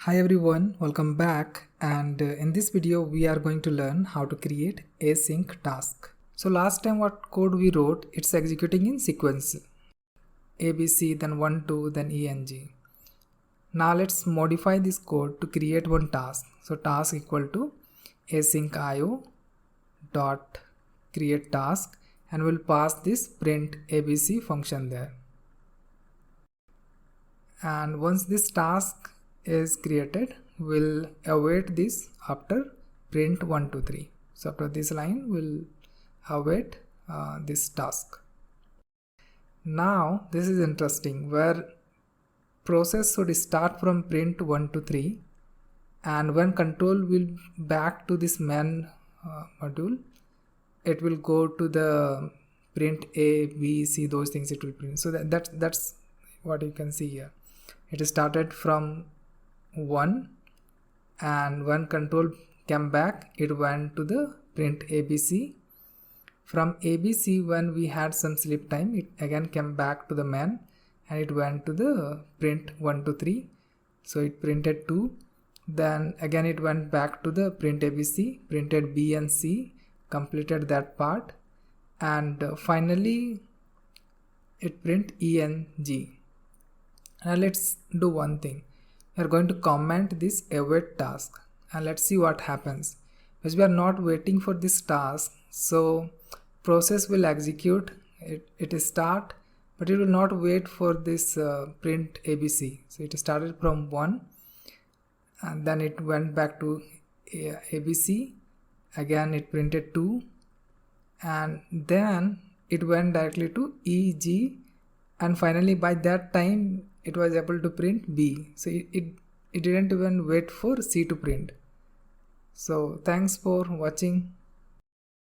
Hi everyone, welcome back, and in this video we are going to learn how to create async task. So last time what code we wrote, it's executing in sequence ABC, then 1 2 then ENG. Now let's modify this code to create one task. So task equal to async IO dot create task, and we'll pass this print ABC function there. And once this task is created, we'll await this after print 1 2 3. So after this line we'll await this task. Now this is interesting, where process should start from print 1 2 3, and when control will back to this main module, it will go to the print A, B, C, those things it will print. So that's what you can see here. It started from 1, and when control came back, it went to the print ABC. From ABC, when we had some sleep time, it again came back to the main, and it went to the print 1 2 3. So it printed 2. Then again it went back to the print ABC, printed B and C, completed that part, and finally it print E and G. Now let's do one thing. We are going to comment this await task, and let's see what happens. Because we are not waiting for this task, so process will execute. It is start, but it will not wait for this print ABC. So it started from 1, and then it went back to ABC. Again it printed 2, and then it went directly to EG, and finally by that time it was able to print B. So it didn't even wait for C to print. So thanks for watching.